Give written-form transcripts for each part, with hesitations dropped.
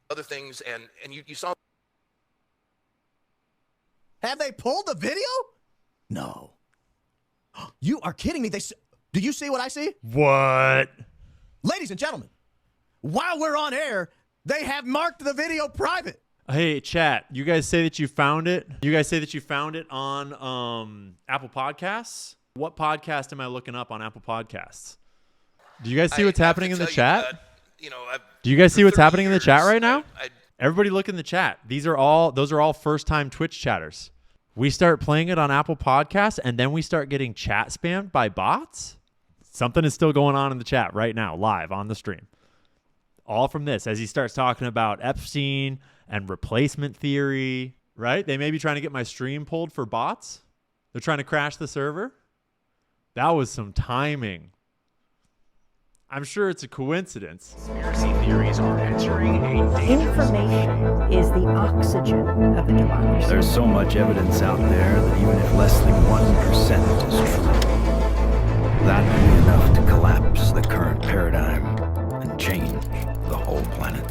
other things, and you saw. Have they pulled the video? No. You are kidding me. Do you see what I see? What? Ladies and gentlemen, while we're on air, they have marked the video private. Hey, chat, you guys say that you found it? You guys say that you found it on Apple Podcasts? What podcast am I looking up on Apple Podcasts? Do you guys see what's happening in the chat? Do you guys see what's happening in the chat right now? Everybody look in the chat. Those are all first-time Twitch chatters. We start playing it on Apple Podcasts, and then we start getting chat spammed by bots? Something is still going on in the chat right now, live on the stream. All from this, as he starts talking about Epstein and replacement theory, right? They may be trying to get my stream pulled for bots. They're trying to crash the server. That was some timing. I'm sure it's a coincidence. Conspiracy theories are entering a dangerous... Information is the oxygen of the democracy. There's so much evidence out there that even if less than 1% is true, that would be enough to collapse the current paradigm and change the whole planet.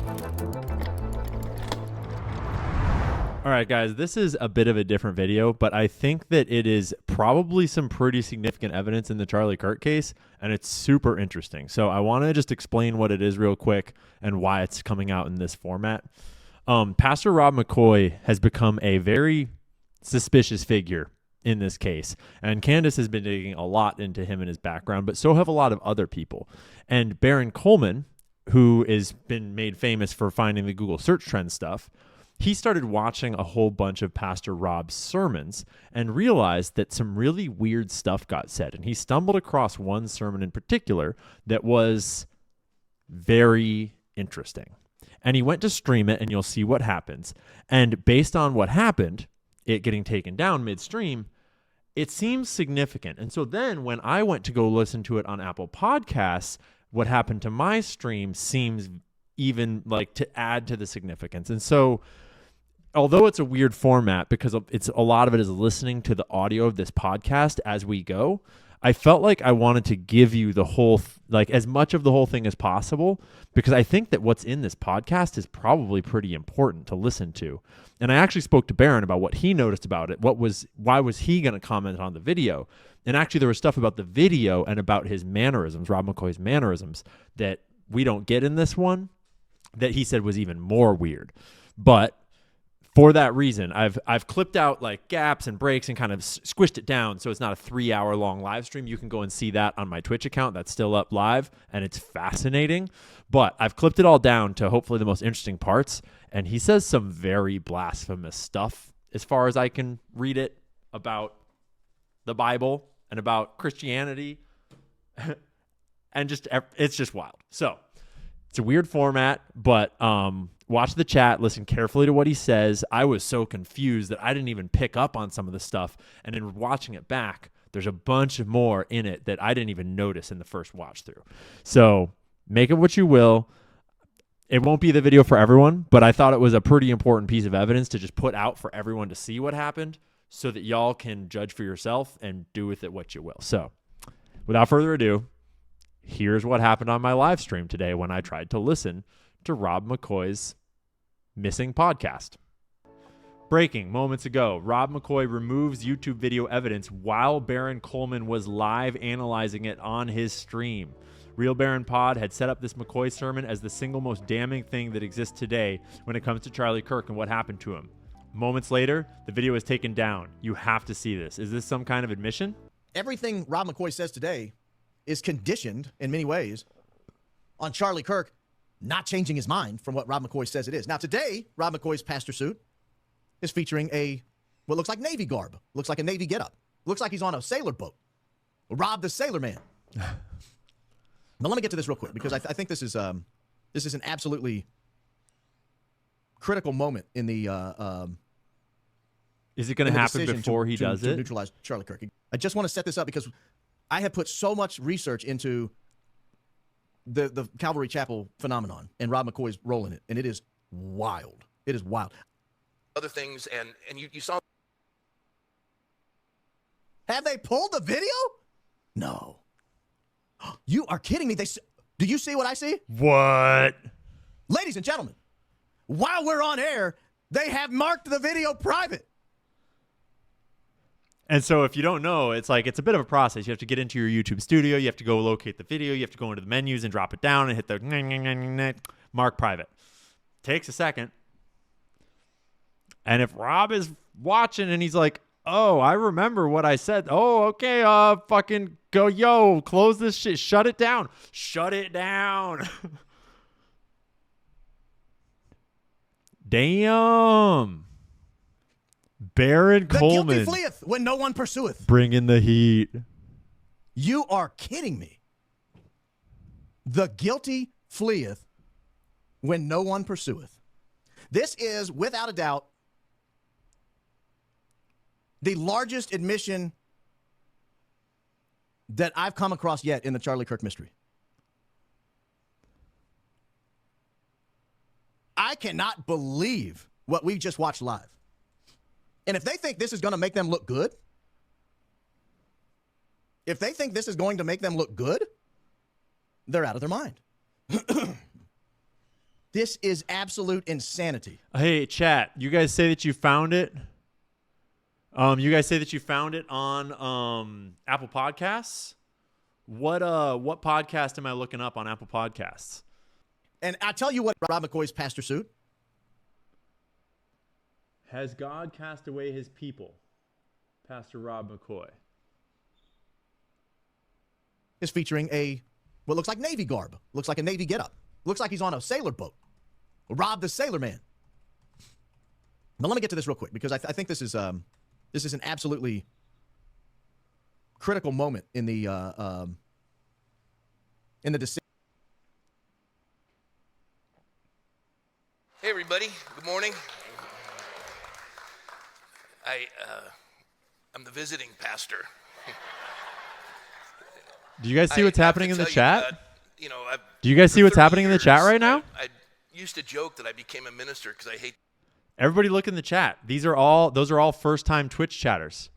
All right, guys, this is a bit of a different video, but I think that it is probably some pretty significant evidence in the Charlie Kirk case, and it's super interesting. So I want to just explain what it is real quick and why it's coming out in this format. Pastor Rob McCoy has become a very suspicious figure in this case, and Candace has been digging a lot into him and his background, but so have a lot of other people. And Baron Coleman, who has been made famous for finding the Google search trend stuff, he started watching a whole bunch of Pastor Rob's sermons and realized that some really weird stuff got said. And he stumbled across one sermon in particular that was very interesting. And he went to stream it, and you'll see what happens. And based on what happened, it getting taken down midstream, it seems significant. And so then when I went to go listen to it on Apple Podcasts, what happened to my stream seems even like to add to the significance. And so although it's a weird format because it's a lot of it is listening to the audio of this podcast as we go, I felt like I wanted to give you the whole, like as much of the whole thing as possible, because I think that what's in this podcast is probably pretty important to listen to. And I actually spoke to Baron about what he noticed about it. Why was he going to comment on the video? And actually there was stuff about the video and about his mannerisms, Rob McCoy's mannerisms, that we don't get in this one, that he said was even more weird. But for that reason, I've clipped out like gaps and breaks and kind of squished it down so it's not a 3-hour long live stream. You can go and see that on my Twitch account. That's still up live, and it's fascinating. But I've clipped it all down to hopefully the most interesting parts, and he says some very blasphemous stuff as far as I can read it about the Bible and about Christianity, and it's just wild. So it's a weird format, but watch the chat, listen carefully to what he says. I was so confused that I didn't even pick up on some of the stuff. And in watching it back, there's a bunch more in it that I didn't even notice in the first watch through. So make it what you will. It won't be the video for everyone, but I thought it was a pretty important piece of evidence to just put out for everyone to see what happened so that y'all can judge for yourself and do with it what you will. So without further ado, here's what happened on my live stream today when I tried to listen to Rob McCoy's missing podcast. Breaking moments ago, Rob McCoy removes YouTube video evidence while Baron Coleman was live analyzing it on his stream. Real Baron Pod had set up this McCoy sermon as the single most damning thing that exists today when it comes to Charlie Kirk and what happened to him. Moments later, the video is taken down. You have to see this. Is this some kind of admission? Everything Rob McCoy says today is conditioned in many ways on Charlie Kirk not changing his mind from what Rob McCoy says it is. Now today, Rob McCoy's pastor suit is featuring what looks like Navy garb. Looks like a Navy getup. Looks like he's on a sailor boat. Rob the Sailor Man. But let me get to this real quick because I think this is an absolutely critical moment in the Is it going to happen before he does it? To neutralize Charlie Kirk. I just want to set this up because I have put so much research into the Calvary Chapel phenomenon and Rob McCoy's role in it, and it is wild. It is wild. Other things, and you saw. Have they pulled the video? No. You are kidding me. Do you see what I see? What? Ladies and gentlemen, while we're on air, they have marked the video private. And so if you don't know, it's like it's a bit of a process. You have to get into your YouTube studio. You have to go locate the video. You have to go into the menus and drop it down and hit the mark private. Takes a second. And if Rob is watching and he's like, oh, I remember what I said. Oh, okay, fucking go, yo, close this shit. Shut it down. Shut it down. Damn. Baron The Coleman. guilty fleeth when no one pursueth. Bring in the heat. You are kidding me. The guilty fleeth when no one pursueth. This is, without a doubt, the largest admission that I've come across yet in the Charlie Kirk mystery. I cannot believe what we just watched live. And if they think this is going to make them look good, they're out of their mind. This is absolute insanity. Hey, chat, you guys say that you found it? You guys say that you found it on Apple Podcasts? What podcast am I looking up on Apple Podcasts? And I tell you what, Rob McCoy's pastor suit. Has God cast away his people? Pastor Rob McCoy. Is featuring what looks like Navy garb. Looks like a Navy getup. Looks like he's on a sailor boat. Rob the Sailor Man. Now let me get to this real quick because I think this is an absolutely critical moment in the decision. Hey, everybody. Good morning. I'm the visiting pastor. Do you guys see what's happening in the chat? I've, Do you guys see for what's 30 happening in the chat years, right now? I used to joke that I became a minister because I hate. Everybody look in the chat. Those are all first-time Twitch chatters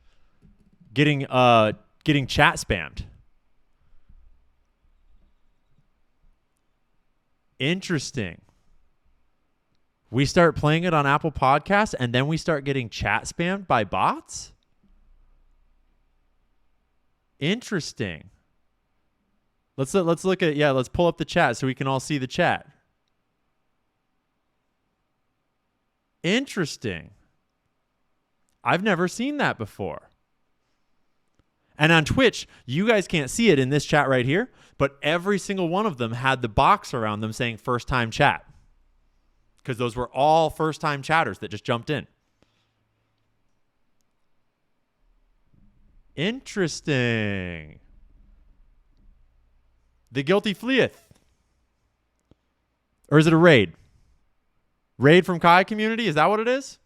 getting chat spammed. Interesting. We start playing it on Apple Podcasts and then we start getting chat spammed by bots? Interesting. Let's look at let's pull up the chat so we can all see the chat. Interesting. I've never seen that before. And on Twitch, you guys can't see it in this chat right here, but every single one of them had the box around them saying first time chat. Because those were all first time chatters that just jumped in. Interesting. The guilty fleeth. Or is it a raid? Raid from Kai community? Is that what it is?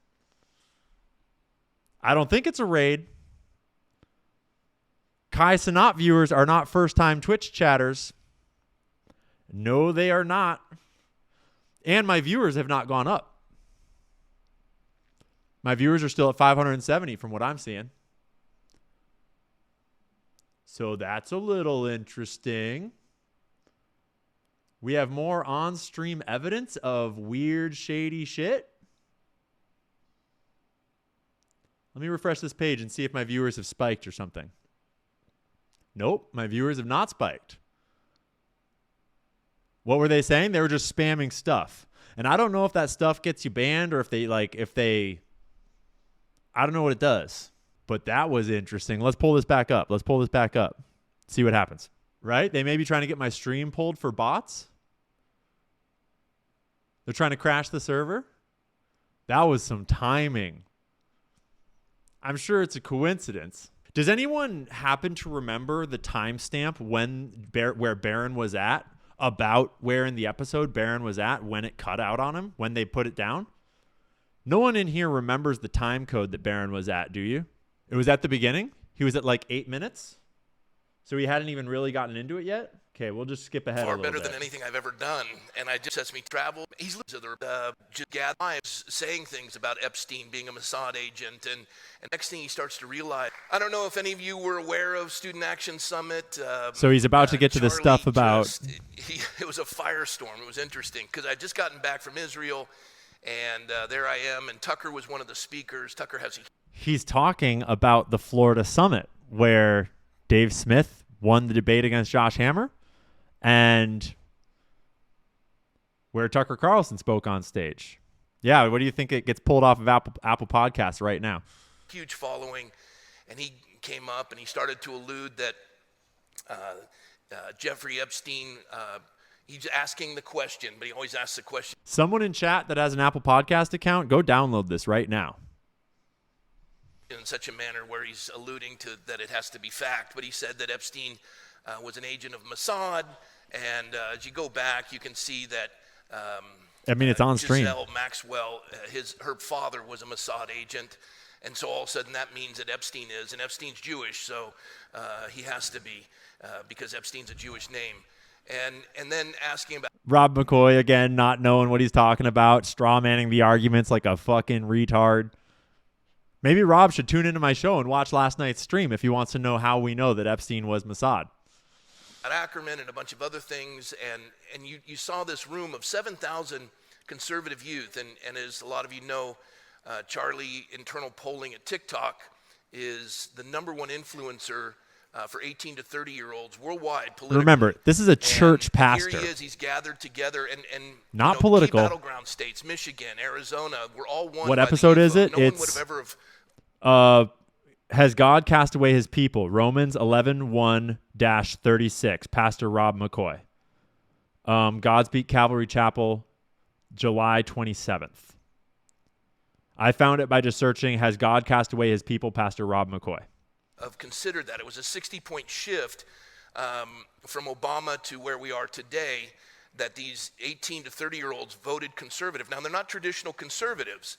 I don't think it's a raid. Kai Sanat viewers are not first-time Twitch chatters. No, they are not. And my viewers have not gone up. My viewers are still at 570 from what I'm seeing. So that's a little interesting. We have more on-stream evidence of weird, shady shit. Let me refresh this page and see if my viewers have spiked or something. Nope, my viewers have not spiked. What were they saying? They were just spamming stuff. And I don't know if that stuff gets you banned or if they I don't know what it does. But that was interesting. Let's pull this back up. See what happens. Right? They may be trying to get my stream pulled for bots. They're trying to crash the server. That was some timing. I'm sure it's a coincidence. Does anyone happen to remember the timestamp where Baron was at? About where in the episode Baron was at when it cut out on him, when they put it down? No one in here remembers the time code that Baron was at, do you? It was at the beginning? He was at like 8 minutes? So he hadn't even really gotten into it yet? Okay, we'll just skip ahead a Far little better bit. than anything I've ever done, and I just lets me travel. He's just gather lives saying things about Epstein being a Mossad agent, and next thing he starts to realize. I don't know if any of you were aware of Student Action Summit. So he's about to get to the Charlie stuff about. it was a firestorm. It was interesting because I'd just gotten back from Israel, And there I am, and Tucker was one of the speakers. Tucker has a He's talking about the Florida Summit where Dave Smith won the debate against Josh Hammer and where Tucker Carlson spoke on stage. Yeah, what do you think it gets pulled off of Apple Podcasts right now? huge following, and he came up and he started to allude that Jeffrey Epstein, he's asking the question, but he always asks the question. Someone in chat that has an Apple Podcast account, go download this right now. In such a manner where he's alluding to that it has to be fact, but he said that Epstein was an agent of Mossad, and as you go back, you can see that it's on stream. Giselle Maxwell, her father was a Mossad agent, and so all of a sudden that means that Epstein is, and Epstein's Jewish, so he has to be, because Epstein's a Jewish name. And then asking about Rob McCoy, again, not knowing what he's talking about, straw manning the arguments like a fucking retard. Maybe Rob should tune into my show and watch last night's stream if he wants to know how we know that Epstein was Mossad. Ackerman and a bunch of other things, and you saw this room of 7,000 conservative youth, and as a lot of you know, Charlie, internal polling at TikTok, is the #1 influencer for 18 to 30-year-olds worldwide. Remember, this is a church pastor. Here he is. He's gathered together, and not political. Key battleground states, Michigan, Arizona, we're all one. What episode is it? No It's has God cast away his people? Romans 11:1-36. Pastor Rob McCoy. Godspeak Calvary Chapel, July 27th. I found it by just searching, has God cast away his people? Pastor Rob McCoy. Have considered that. It was a 60-point shift from Obama to where we are today, that these 18 to 30-year-olds voted conservative. Now, they're not traditional conservatives.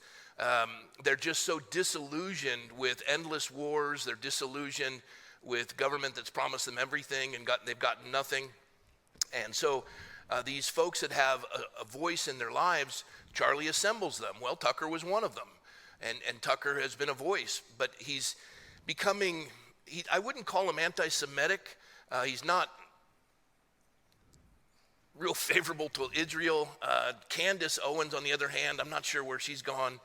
They're just so disillusioned with endless wars. They're disillusioned with government that's promised them everything and they've gotten nothing. And so these folks that have a voice in their lives, Charlie assembles them. Well, Tucker was one of them. And Tucker has been a voice, but he's becoming, I wouldn't call him anti-Semitic. He's not real favorable to Israel. Candace Owens, on the other hand, I'm not sure where she's gone.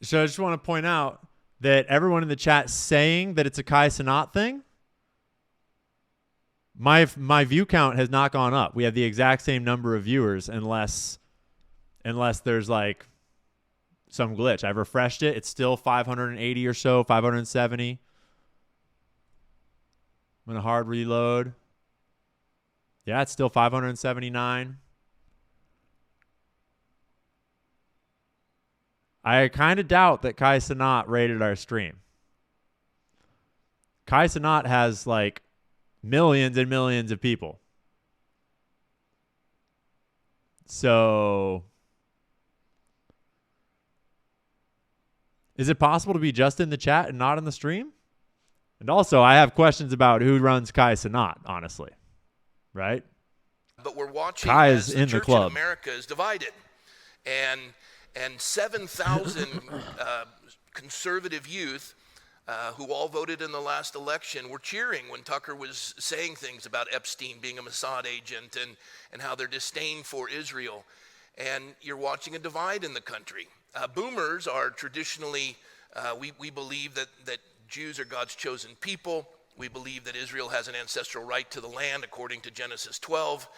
So I just want to point out that everyone in the chat saying that it's a Kai Cenat thing, my view count has not gone up. We have the exact same number of viewers unless there's like some glitch. I've refreshed it. It's still 580 or so, 570. I'm going to hard reload. Yeah, it's still 579. I kind of doubt that Kai Cenat rated our stream. Kai Cenat has like millions and millions of people. So is it possible to be just in the chat and not in the stream? And also, I have questions about who runs Kai Cenat, honestly. Right? But we're watching Kai as is the in the church club. in America is divided. And 7,000 conservative youth who all voted in the last election were cheering when Tucker was saying things about Epstein being a Mossad agent and how their disdain for Israel. And you're watching a divide in the country. Boomers are traditionally, we believe that Jews are God's chosen people. We believe that Israel has an ancestral right to the land according to Genesis 12.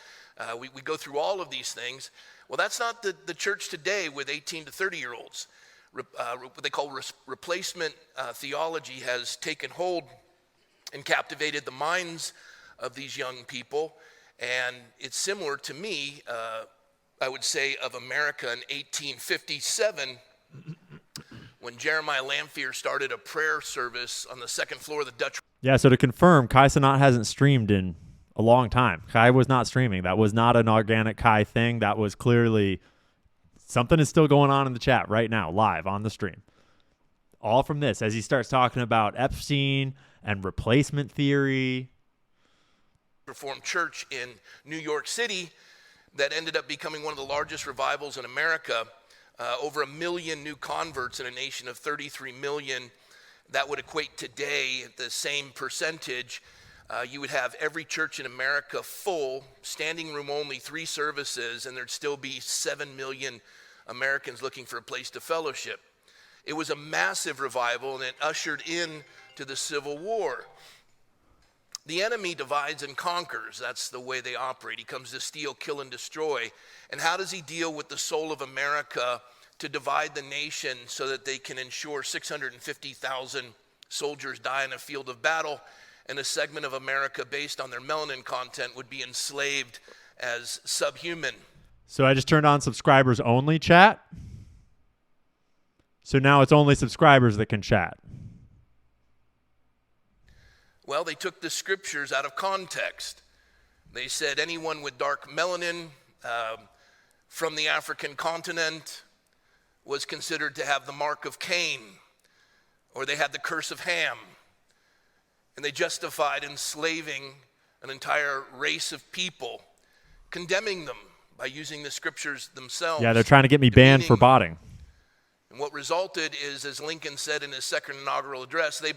We go through all of these things. Well, that's not the church today with 18 to 30-year-olds. What they call replacement theology has taken hold and captivated the minds of these young people. And it's similar to me, I would say, of America in 1857 when Jeremiah Lanphier started a prayer service on the second floor of the Dutch. Yeah, so to confirm, Kai Cenat hasn't streamed in a long time. Kai was not streaming. That was not an organic Kai thing. That was clearly something is still going on in the chat right now, live on the stream. All from this, as he starts talking about Epstein and replacement theory. Reformed church in New York City that ended up becoming one of the largest revivals in America. Over 1 million new converts in a nation of 33 million. That would equate today at the same percentage. You would have every church in America full, standing room only, 3 services, and there'd still be 7 million Americans looking for a place to fellowship. It was a massive revival, and it ushered in to the Civil War. The enemy divides and conquers. That's the way they operate. He comes to steal, kill, and destroy. And how does he deal with the soul of America to divide the nation so that they can ensure 650,000 soldiers die in a field of battle, and a segment of America based on their melanin content would be enslaved as subhuman? So I just turned on subscribers only chat. So now it's only subscribers that can chat. Well, they took the scriptures out of context. They said anyone with dark melanin from the African continent was considered to have the mark of Cain, or they had the curse of Ham. And they justified enslaving an entire race of people, condemning them by using the scriptures themselves. Yeah, they're trying to get me banned for botting. And what resulted is, as Lincoln said in his second inaugural address, they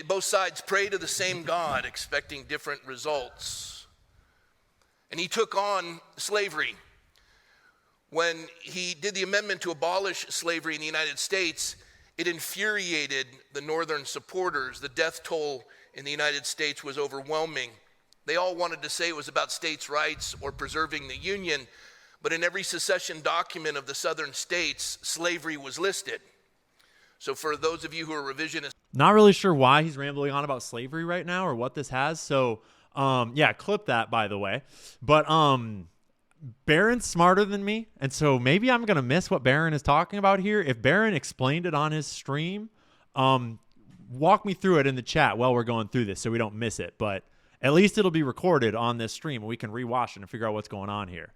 both sides pray to the same God, expecting different results. And he took on slavery. When he did the amendment to abolish slavery in the United States, it infuriated the northern supporters. The death toll in the United States was overwhelming. They all wanted to say it was about states' rights or preserving the Union, but in every secession document of the southern states, slavery was listed. So for those of you who are revisionists, not really sure why he's rambling on about slavery right now or what this has. So, yeah, clip that, by the way. But Barron's smarter than me, and so maybe I'm going to miss what Barron is talking about here. If Barron explained it on his stream, walk me through it in the chat while we're going through this so we don't miss it. But at least it'll be recorded on this stream, and we can rewatch it and figure out what's going on here.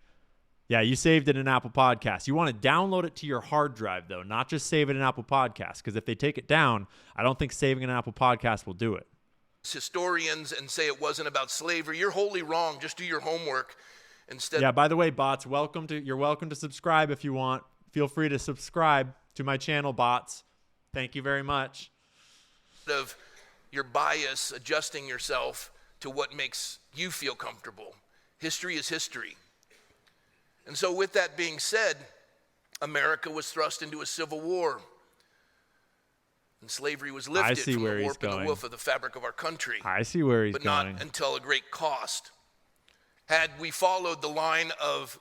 Yeah, you saved it in Apple Podcasts. You want to download it to your hard drive, though, not just save it in Apple Podcasts, because if they take it down, I don't think saving an Apple Podcast will do it. Historians and say it wasn't about slavery. You're wholly wrong. Just do your homework instead. Yeah, by the way, bots, you're welcome to subscribe if you want. Feel free to subscribe to my channel, bots. Thank you very much. Of your bias, adjusting yourself to what makes you feel comfortable. History is history. And so with that being said, America was thrust into a civil war. And slavery was lifted from the warp and the woof of the fabric of our country. I see where he's going. But not until a great cost. Had we followed the line of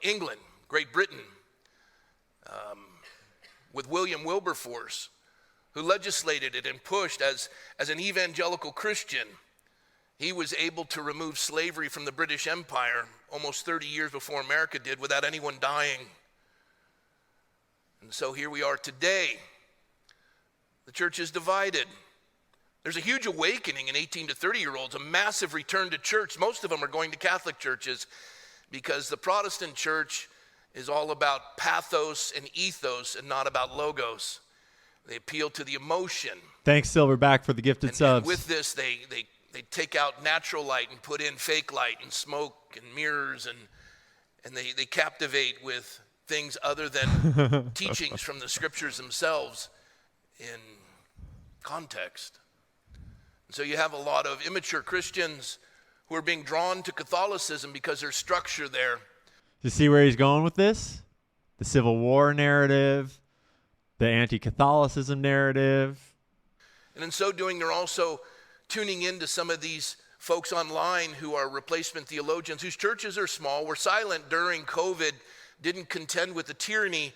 England, Great Britain, with William Wilberforce, who legislated it and pushed as an evangelical Christian, he was able to remove slavery from the British Empire almost 30 years before America did without anyone dying. And so here we are today. The church is divided. There's a huge awakening in 18 to 30-year-olds, a massive return to church. Most of them are going to Catholic churches because the Protestant church is all about pathos and ethos and not about logos. They appeal to the emotion. Thanks, Silverback, for the gifted subs. And with this, they take out natural light and put in fake light and smoke and mirrors, and they captivate with things other than teachings from the scriptures themselves in context. And so you have a lot of immature Christians who are being drawn to Catholicism because there's structure there. You see where he's going with this? The Civil War narrative, the anti-Catholicism narrative. And in so doing, they're also tuning into some of these folks online who are replacement theologians whose churches are small, were silent during COVID, didn't contend with the tyranny.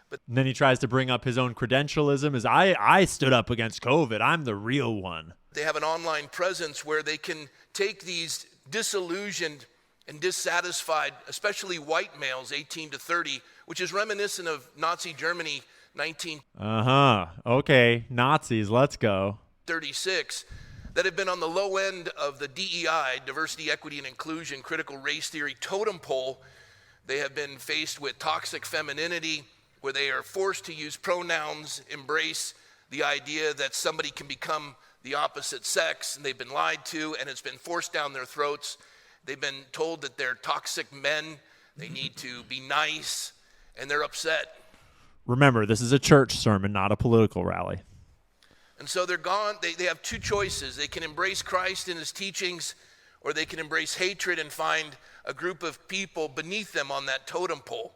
But and then he tries to bring up his own credentialism as I stood up against COVID. I'm the real one. They have an online presence where they can take these disillusioned and dissatisfied, especially white males, 18 to 30, which is reminiscent of Nazi Germany, 1936. Okay, Nazis, let's go. That have been on the low end of the DEI, diversity, equity, and inclusion, critical race theory totem pole. They have been faced with toxic femininity, where they are forced to use pronouns, embrace the idea that somebody can become the opposite sex, and they've been lied to, and it's been forced down their throats. They've been told that they're toxic men, they need to be nice, and they're upset. Remember, this is a church sermon, not a political rally. And so they're gone. They have two choices. They can embrace Christ and his teachings, or they can embrace hatred and find a group of people beneath them on that totem pole.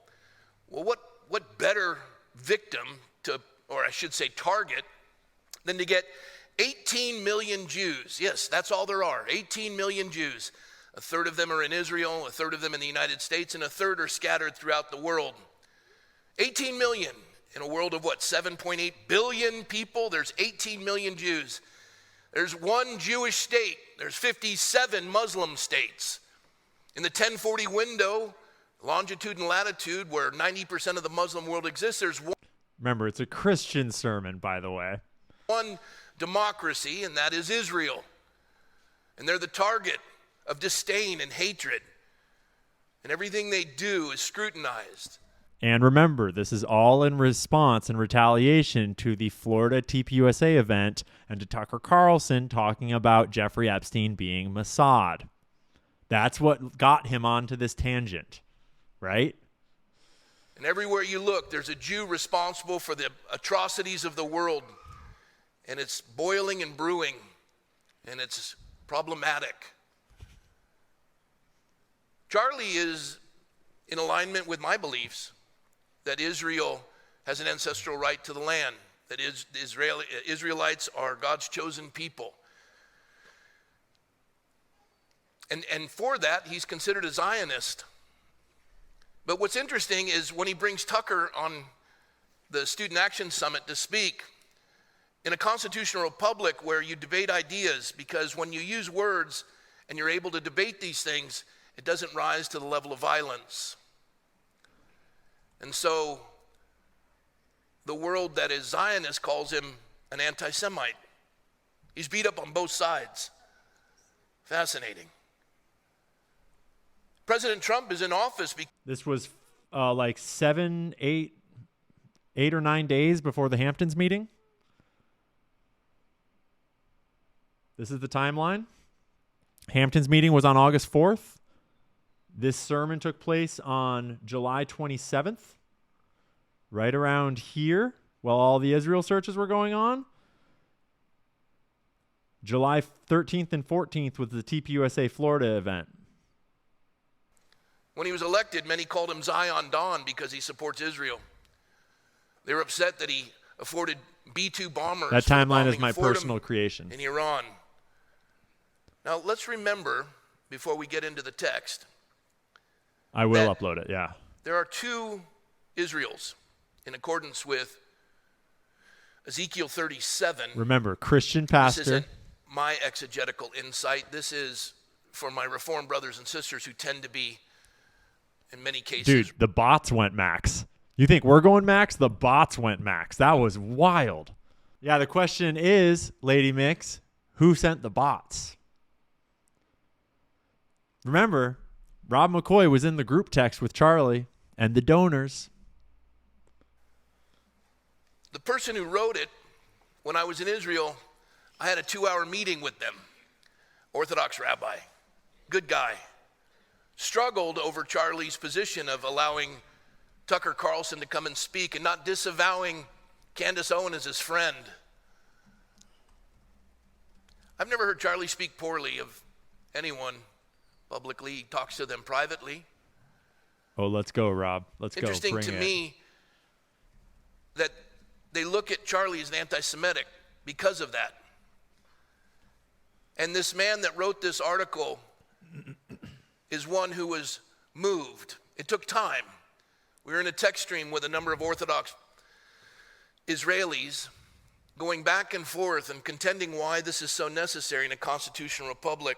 Well, what better victim to, or I should say target, than to get 18 million Jews. Yes, that's all there are, 18 million Jews. A third of them are in Israel, a third of them in the United States, and a third are scattered throughout the world. 18 million in a world of what, 7.8 billion people? There's 18 million Jews. There's one Jewish state. There's 57 Muslim states. In the 1040 window, longitude and latitude, where 90% of the Muslim world exists, there's Remember, it's a Christian sermon, by the way. one democracy, and that is Israel. And they're the target of disdain and hatred. And everything they do is scrutinized. And remember, this is all in response and retaliation to the Florida TPUSA event and to Tucker Carlson talking about Jeffrey Epstein being Mossad. That's what got him onto this tangent, right? And everywhere you look, there's a Jew responsible for the atrocities of the world. And it's boiling and brewing, and it's problematic. Charlie is in alignment with my beliefs that Israel has an ancestral right to the land, that Israelites are God's chosen people. And for that, he's considered a Zionist. But what's interesting is when he brings Tucker on the Student Action Summit to speak, in a constitutional republic where you debate ideas, because when you use words and you're able to debate these things, it doesn't rise to the level of violence. And so the world that is Zionist calls him an anti-Semite. He's beat up on both sides. Fascinating. President Trump is in office because This was like 8 or 9 days before the Hamptons meeting. This is the timeline. Hamptons meeting was on August 4th. This sermon took place on July 27th, right around here, while all the Israel searches were going on. July 13th and 14th was the TPUSA Florida event. when he was elected, many called him Zion Don because he supports Israel. They were upset that he afforded B-2 bombers. That timeline is my Fordham personal creation. in Iran. Now, let's remember, before we get into the text, I will that upload it, yeah. there are two Israels in accordance with Ezekiel 37. Remember, Christian This pastor. isn't my exegetical insight. This is for my Reformed brothers and sisters who tend to be, in many cases, Dude, the bots went max. You think we're going max? The bots went max. That was wild. Yeah, the question is, Lady Mix, who sent the bots? Remember, Rob McCoy was in the group text with Charlie and the donors. the person who wrote it, when I was in Israel, I had a 2-hour meeting with them. Orthodox rabbi, good guy. Struggled over Charlie's position of allowing Tucker Carlson to come and speak and not disavowing Candace Owen as his friend. I've never heard Charlie speak poorly of anyone publicly. He talks to them privately. Oh, let's go, Rob. Let's Interesting go. Bring to it. me that they look at Charlie as an anti-Semitic because of that. And this man that wrote this article is one who was moved. It took time. We were in a text stream with a number of Orthodox Israelis going back and forth and contending why this is so necessary in a constitutional republic.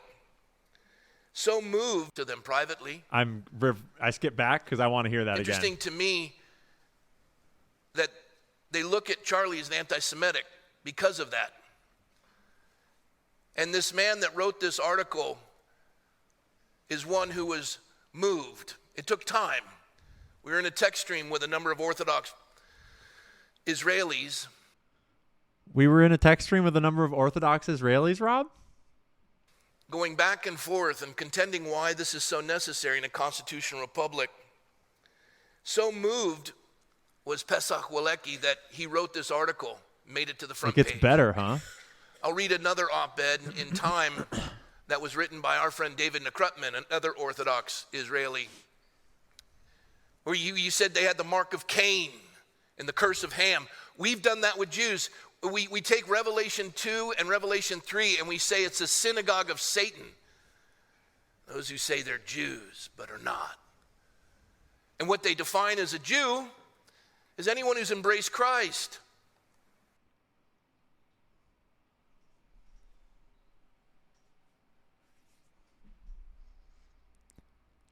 So moved to them privately. I skip back because I want to hear that Interesting again. to me that they look at Charlie as an anti-Semitic because of that. And this man that wrote this article is one who was moved. It took time. We were in a text stream with a number of Orthodox Israelis. We were in a text stream with a number of Orthodox Israelis, Rob? Going back and forth and contending why this is so necessary in a constitutional republic. So moved was Pesach Walecki that he wrote this article, made it to the front It gets page. better, huh? I'll read another op-ed in Time that was written by our friend David Nakrutman, another Orthodox Israeli. Or you said they had the mark of Cain and the curse of Ham. We've done that with Jews. We take Revelation 2 and Revelation 3 and we say it's a synagogue of Satan. Those who say they're Jews but are not. And what they define as a Jew is anyone who's embraced Christ.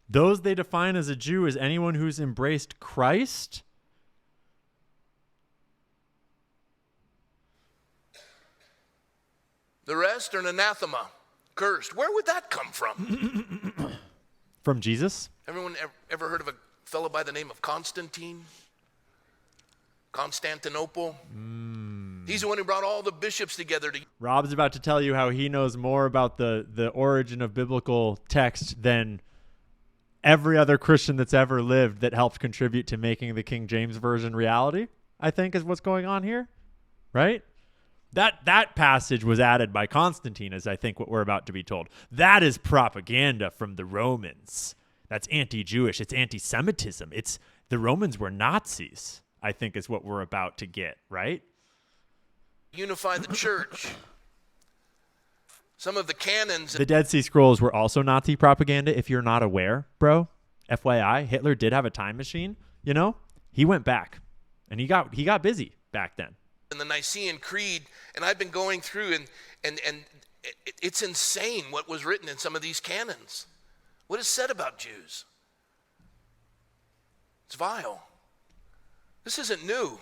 Those they define as a Jew is anyone who's embraced Christ? The rest are an anathema, cursed. Where would that come from? From Jesus? Everyone ever heard of a fellow by the name of Constantine? Constantinople? He's the one who brought all the bishops together to... Rob's about to tell you how he knows more about the origin of biblical text than every other Christian that's ever lived that helped contribute to making the King James Version reality, I think is what's going on here, right? That passage was added by Constantine, is I think what we're about to be told. That is propaganda from the Romans. That's anti-Jewish. It's anti-Semitism. It's the Romans were Nazis, I think is what we're about to get, right? Unify the church. Some of the canons... The Dead Sea Scrolls were also Nazi propaganda, if you're not aware, bro. FYI, Hitler did have a time machine, you know? He went back, and he got busy back then. And the Nicene Creed, and I've been going through, and it's insane what was written in some of these canons. What is said about Jews? It's vile. This isn't new.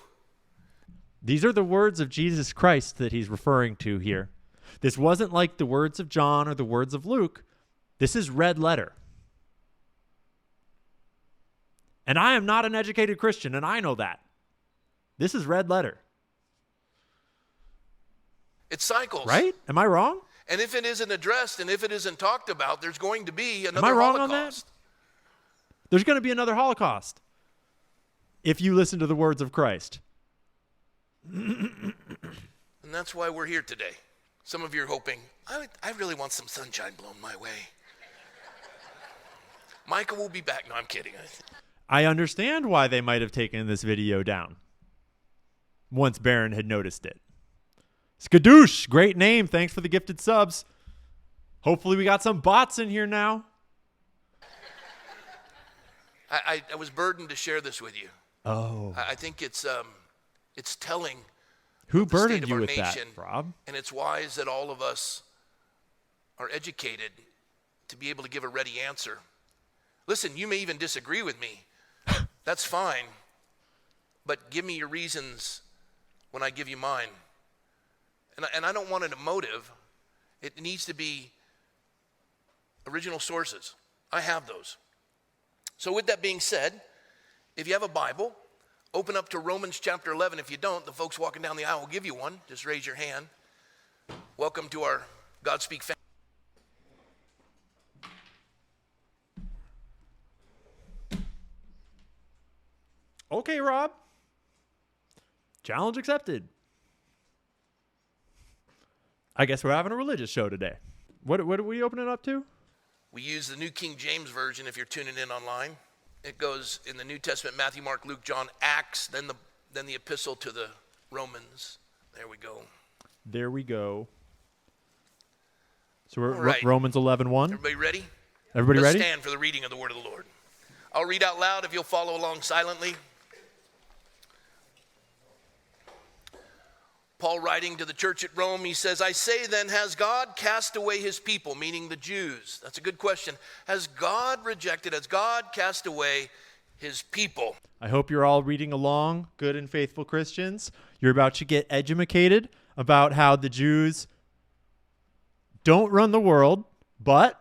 These are the words of Jesus Christ that he's referring to here. This wasn't like the words of John or the words of Luke. This is red letter. And I am not an educated Christian, and I know that. This is red letter. It cycles. Right? Am I wrong? And if it isn't addressed and if it isn't talked about, there's going to be another Am I wrong Holocaust. on that? There's going to be another Holocaust if you listen to the words of Christ. And that's why we're here today. Some of you are hoping, I really want some sunshine blown my way. Micah will be back. No, I'm kidding. I understand why they might have taken this video down once Barron had noticed it. Skadoosh, great name. Thanks for the gifted subs. Hopefully we got some bots in here now. I was burdened to share this with you. Oh. I think it's telling. Who of the state burdened of you our with nation, that, Rob? And it's wise that all of us are educated to be able to give a ready answer. Listen, you may even disagree with me. That's fine. But give me your reasons when I give you mine. And I don't want an emotive. It needs to be original sources. I have those. So with that being said, if you have a Bible, open up to Romans chapter 11. If you don't, the folks walking down the aisle will give you one. Just raise your hand. Welcome to our Godspeak family. Okay, Rob. Challenge accepted. I guess we're having a religious show today. What are we opening up to? We use the New King James Version if you're tuning in online. It goes in the New Testament, Matthew, Mark, Luke, John, Acts, then the epistle to the Romans. There we go. There we go. So we're All right. Romans 11:1. Everybody ready? Everybody Let's ready? stand for the reading of the word of the Lord. I'll read out loud if you'll follow along silently. Paul writing to the church at Rome, he says, I say then, has God cast away his people, meaning the Jews? That's a good question. Has God rejected, has God cast away his people? I hope you're all reading along, good and faithful Christians. You're about to get edumacated about how the Jews don't run the world, but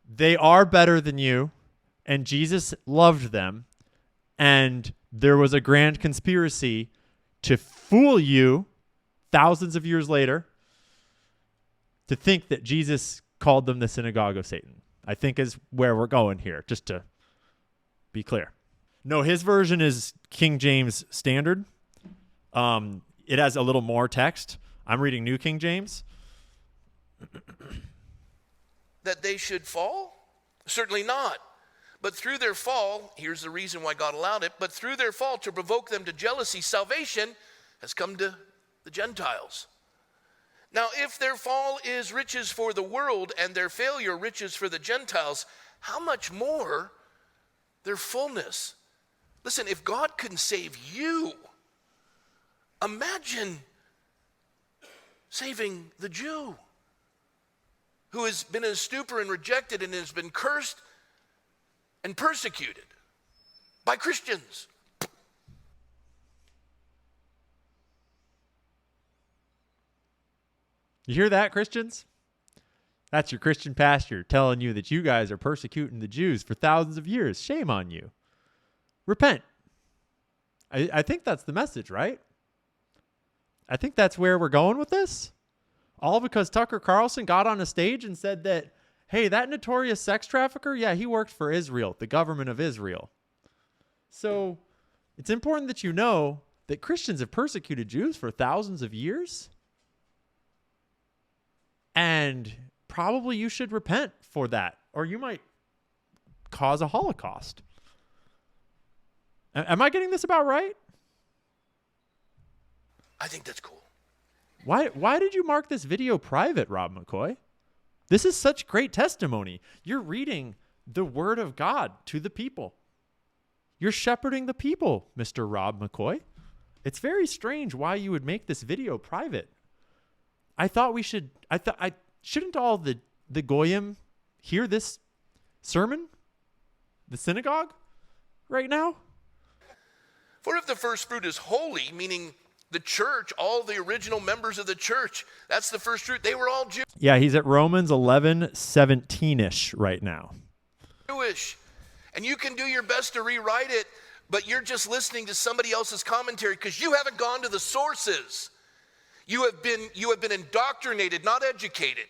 they are better than you, and Jesus loved them, and there was a grand conspiracy to fool you thousands of years later to think that Jesus called them the synagogue of Satan. I think is where we're going here, just to be clear. No, his version is King James Standard. It has a little more text. I'm reading New King James. That they should fall? Certainly not. But through their fall, here's the reason why God allowed it, but through their fall to provoke them to jealousy, salvation has come to the Gentiles. Now, if their fall is riches for the world and their failure riches for the Gentiles, how much more their fullness? Listen, if God can save you, imagine saving the Jew who has been in a stupor and rejected and has been cursed and persecuted by Christians. You hear that, Christians? That's your Christian pastor telling you that you guys are persecuting the Jews for thousands of years. Shame on you. Repent. I think that's the message, right? I think that's where we're going with this. All because Tucker Carlson got on a stage and said that, hey, that notorious sex trafficker, yeah, he worked for Israel, the government of Israel. So it's important that you know that Christians have persecuted Jews for thousands of years. And probably you should repent for that, or you might cause a Holocaust. Am I getting this about right? I think that's cool. Why did you mark this video private, Rob McCoy? This is such great testimony. You're reading the word of God to the people. You're shepherding the people, Mr. Rob McCoy. It's very strange why you would make this video private. Shouldn't all the Goyim hear this sermon? The synagogue right now? For if the first fruit is holy, meaning the church, all the original members of the church, that's the first fruit. They were all Yeah, he's at Romans 11:17-ish right now. Jewish. And you can do your best to rewrite it, but you're just listening to somebody else's commentary because you haven't gone to the sources. You have been indoctrinated, not educated.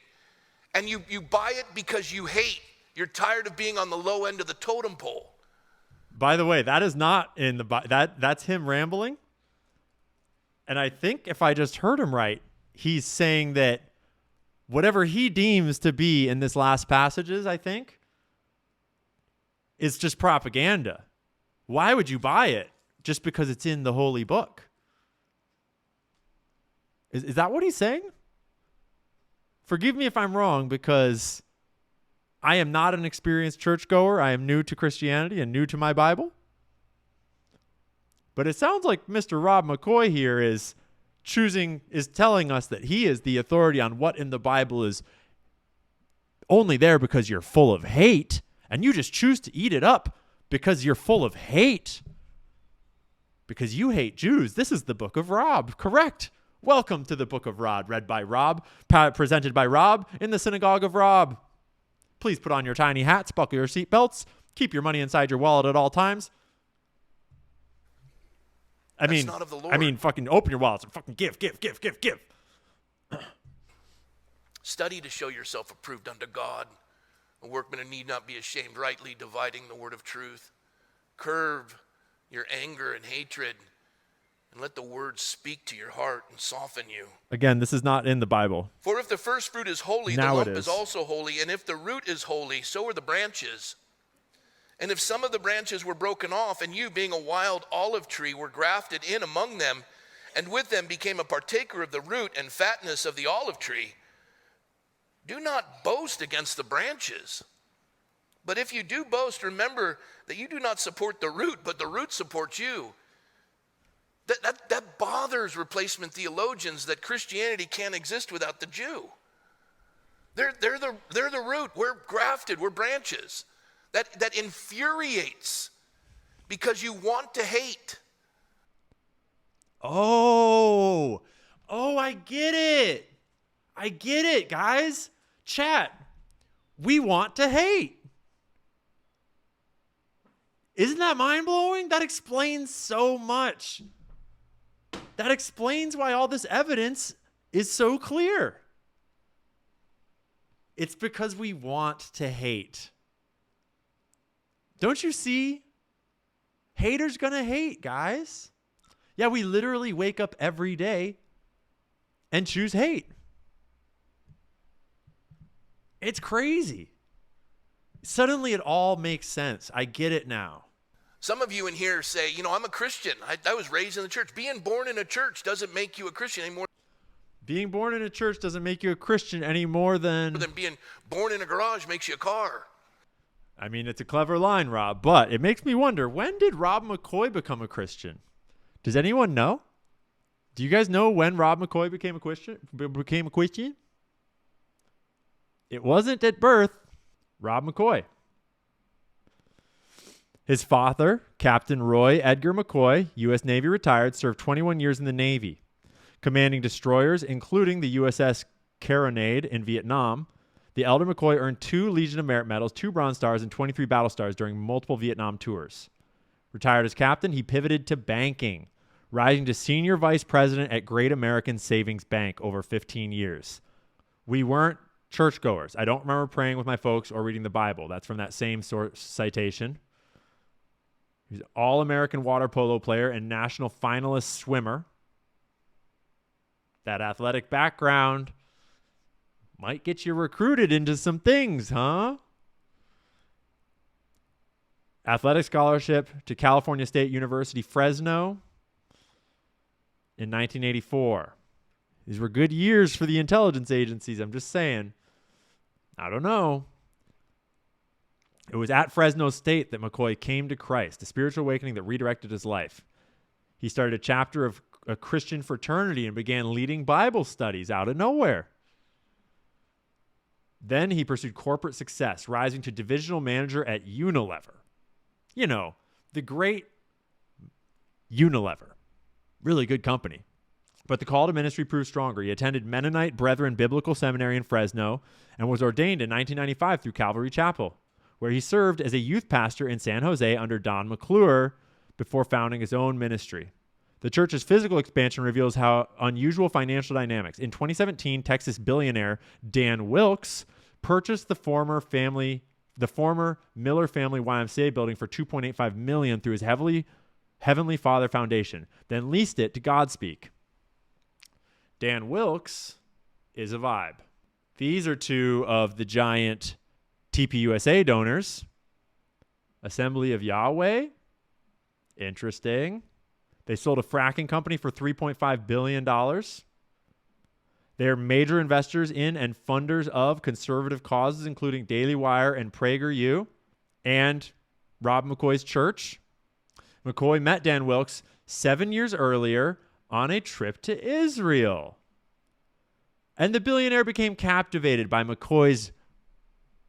And you buy it because you hate. You're tired of being on the low end of the totem pole. By the way, that is not in the that's him rambling. And I think if I just heard him right, he's saying that whatever he deems to be in this last passages, I think, is just propaganda. Why would you buy it just because it's in the holy book? Is that what he's saying? Forgive me if I'm wrong, because I am not an experienced churchgoer. I am new to Christianity and new to my Bible. But it sounds like Mr. Rob McCoy here is telling us that he is the authority on what in the Bible is only there because you're full of hate, and you just choose to eat it up because you're full of hate. Because you hate Jews. This is the book of Rob, correct? Welcome to the book of Rob, read by Rob, presented by Rob in the synagogue of Rob. Please put on your tiny hats, buckle your seatbelts, keep your money inside your wallet at all times. I mean, fucking open your wallets and fucking give. Study to show yourself approved unto God, a workman who need not be ashamed, rightly dividing the word of truth. Curb your anger and hatred, and let the word speak to your heart and soften you. Again, this is not in the Bible. For if the first fruit is holy, now the lump is also holy. And if the root is holy, so are the branches. And if some of the branches were broken off, and you, being a wild olive tree, were grafted in among them, and with them became a partaker of the root and fatness of the olive tree, do not boast against the branches. But if you do boast, remember that you do not support the root, but the root supports you. That bothers replacement theologians, that Christianity can't exist without the Jew. They're the root. We're grafted. We're branches. That infuriates because you want to hate. Oh, I get it, guys. Chat. We want to hate. Isn't that mind-blowing? That explains so much. That explains why all this evidence is so clear. It's because we want to hate. Don't you see? Haters gonna hate, guys. Yeah, we literally wake up every day and choose hate. It's crazy. Suddenly it all makes sense. I get it now. Some of you in here say, I'm a Christian. I was raised in the church. Being born in a church doesn't make you a Christian anymore Being born in a church doesn't make you a Christian any more than being born in a garage makes you a car. I mean, it's a clever line, Rob, but it makes me wonder, when did Rob McCoy become a Christian? Does anyone know? Do you guys know when Rob McCoy became a Christian? It wasn't at birth. Rob McCoy. His father, Captain Roy Edgar McCoy, U.S. Navy retired, served 21 years in the Navy, commanding destroyers, including the USS Carronade in Vietnam. The elder McCoy earned 2 Legion of Merit medals, 2 Bronze Stars, and 23 Battle Stars during multiple Vietnam tours. Retired as captain, he pivoted to banking, rising to senior vice president at Great American Savings Bank over 15 years. We weren't churchgoers. I don't remember praying with my folks or reading the Bible. That's from that same source citation. He's an All-American water polo player and national finalist swimmer. That athletic background might get you recruited into some things, huh? Athletic scholarship to California State University, Fresno in 1984. These were good years for the intelligence agencies, I'm just saying. I don't know. It was at Fresno State that McCoy came to Christ, a spiritual awakening that redirected his life. He started a chapter of a Christian fraternity and began leading Bible studies out of nowhere. Then he pursued corporate success, rising to divisional manager at Unilever. You know, the great Unilever. Really good company. But the call to ministry proved stronger. He attended Mennonite Brethren Biblical Seminary in Fresno and was ordained in 1995 through Calvary Chapel, where he served as a youth pastor in San Jose under Don McClure before founding his own ministry. The church's physical expansion reveals how unusual financial dynamics. In 2017, Texas billionaire Dan Wilkes purchased the former Miller Family YMCA building for $2.85 million through his Heavenly Father Foundation, then leased it to Godspeak. Dan Wilkes is a vibe. These are 2 of the giant TPUSA donors. Assembly of Yahweh. Interesting. They sold a fracking company for $3.5 billion. They're major investors in and funders of conservative causes, including Daily Wire and PragerU, and Rob McCoy's church. McCoy met Dan Wilkes 7 years earlier on a trip to Israel. And the billionaire became captivated by McCoy's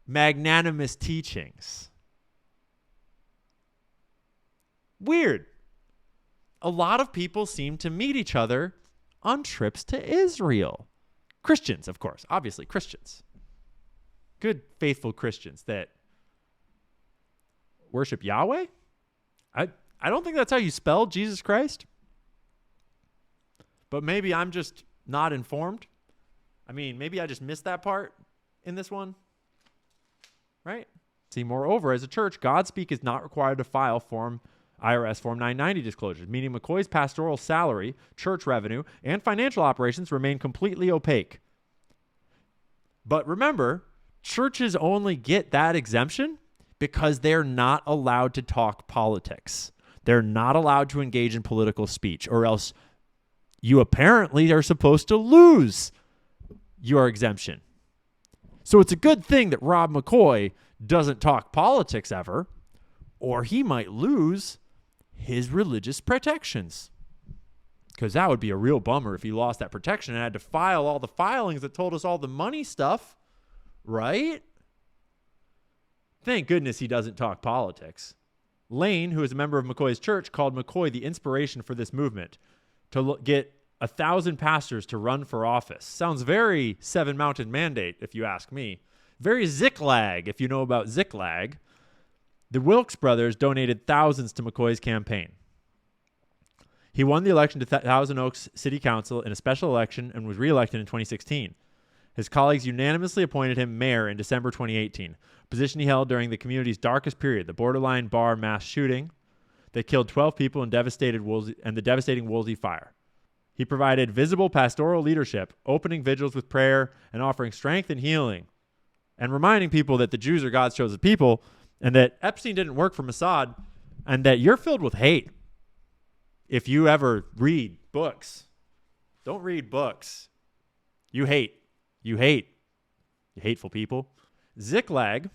magnanimous teachings. Weird. A lot of people seem to meet each other on trips to Israel. Christians, of course. Obviously, Christians. Good, faithful Christians that worship Yahweh. I don't think that's how you spell Jesus Christ. But maybe I'm just not informed. I mean, maybe I just missed that part in this one. Right? See, moreover, as a church, Godspeak is not required to file IRS Form 990 disclosures, meaning McCoy's pastoral salary, church revenue, and financial operations remain completely opaque. But remember, churches only get that exemption because they're not allowed to talk politics. They're not allowed to engage in political speech, or else you apparently are supposed to lose your exemption. So it's a good thing that Rob McCoy doesn't talk politics ever, or he might lose his religious protections. Because that would be a real bummer if he lost that protection and had to file all the filings that told us all the money stuff, right? Thank goodness he doesn't talk politics. Lane, who is a member of McCoy's church, called McCoy the inspiration for this movement to get 1,000 pastors to run for office. Sounds very Seven Mountain Mandate, if you ask me. Very Ziklag, if you know about Ziklag. The Wilkes brothers donated thousands to McCoy's campaign. He won the election to Thousand Oaks City Council in a special election and was reelected in 2016. His colleagues unanimously appointed him mayor in December 2018, a position he held during the community's darkest period, the borderline bar mass shooting that killed 12 people and the devastating Woolsey fire. He provided visible pastoral leadership, opening vigils with prayer and offering strength and healing and reminding people that the Jews are God's chosen people and that Epstein didn't work for Mossad and that you're filled with hate. If you ever read books, don't read books. You hate. You hate. You hateful people. Ziklag,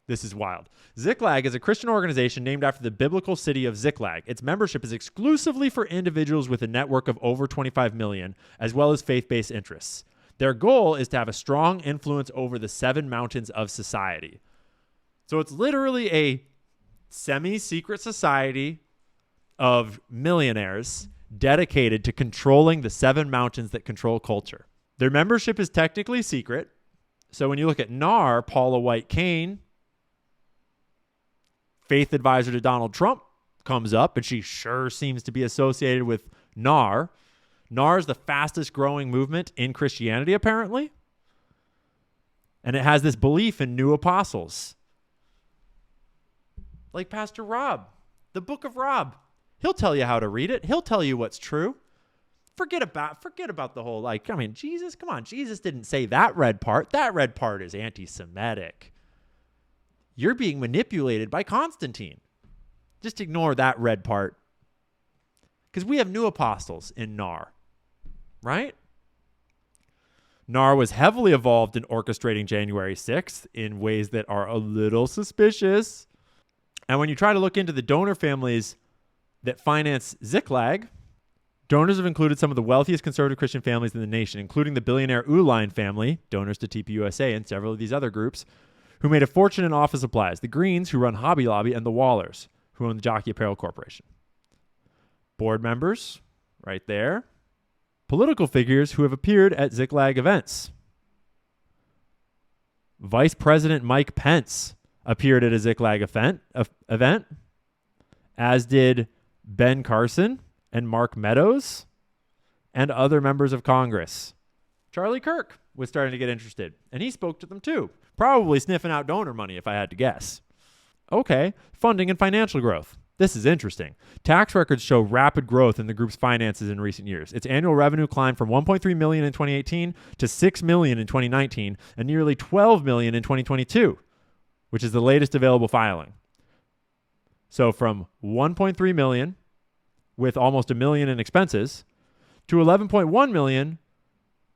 this is wild. Ziklag is a Christian organization named after the biblical city of Ziklag. Its membership is exclusively for individuals with a network of over 25 million, as well as faith-based interests. Their goal is to have a strong influence over the 7 mountains of society. So it's literally a semi-secret society of millionaires dedicated to controlling the 7 mountains that control culture. Their membership is technically secret. So when you look at NAR, Paula White Cain, faith advisor to Donald Trump, comes up, and she sure seems to be associated with NAR. NAR is the fastest growing movement in Christianity, apparently. And it has this belief in new apostles. Like Pastor Rob, the book of Rob. He'll tell you how to read it. He'll tell you what's true. Forget about the whole, Jesus, come on. Jesus didn't say that red part. That red part is anti-Semitic. You're being manipulated by Constantine. Just ignore that red part. Because we have new apostles in NAR, right? NAR was heavily involved in orchestrating January 6th in ways that are a little suspicious. And when you try to look into the donor families that finance Ziklag, donors have included some of the wealthiest conservative Christian families in the nation, including the billionaire Uline family, donors to TPUSA, and several of these other groups, who made a fortune in office supplies, the Greens, who run Hobby Lobby, and the Wallers, who own the Jockey Apparel Corporation. Board members, right there. Political figures who have appeared at Ziklag events. Vice President Mike Pence appeared at a Ziklag event, as did Ben Carson and Mark Meadows and other members of Congress. Charlie Kirk was starting to get interested, and he spoke to them too, probably sniffing out donor money if I had to guess. Okay, funding and financial growth. This is interesting. Tax records show rapid growth in the group's finances in recent years. Its annual revenue climbed from $1.3 million in 2018 to $6 million in 2019 and nearly $12 million in 2022, which is the latest available filing. So from 1.3 million with almost $1 million in expenses to 11.1 million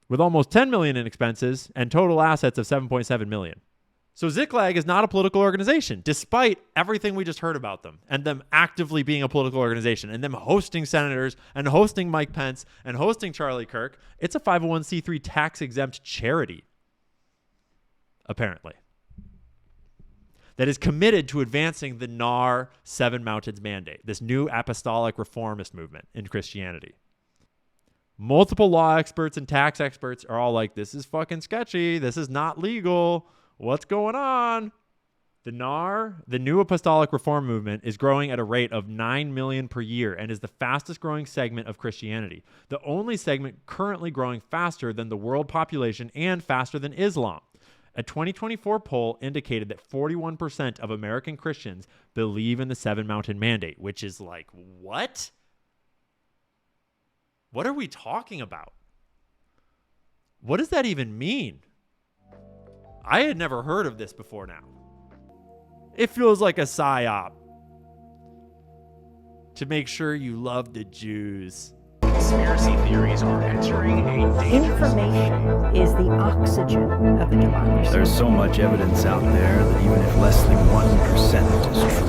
with almost 10 million in expenses and total assets of 7.7 million. So Ziklag is not a political organization, despite everything we just heard about them and them actively being a political organization and them hosting senators and hosting Mike Pence and hosting Charlie Kirk. It's a 501c3 tax-exempt charity, apparently, that is committed to advancing the NAR 7 Mountains mandate, this new apostolic reformist movement in Christianity. Multiple law experts and tax experts are all like, this is fucking sketchy. This is not legal. What's going on? The NAR, the new apostolic reform movement, is growing at a rate of 9 million per year and is the fastest growing segment of Christianity. The only segment currently growing faster than the world population and faster than Islam. A 2024 poll indicated that 41% of American Christians believe in the 7 Mountain Mandate, which is like, what? What are we talking about? What does that even mean? I had never heard of this before now. It feels like a psyop to make sure you love the Jews. Conspiracy theories are entering a dangerous Information is the oxygen of the democracy. There's so much evidence out there that even if less than 1% is true,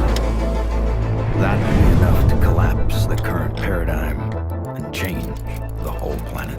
that would be enough to collapse the current paradigm and change the whole planet.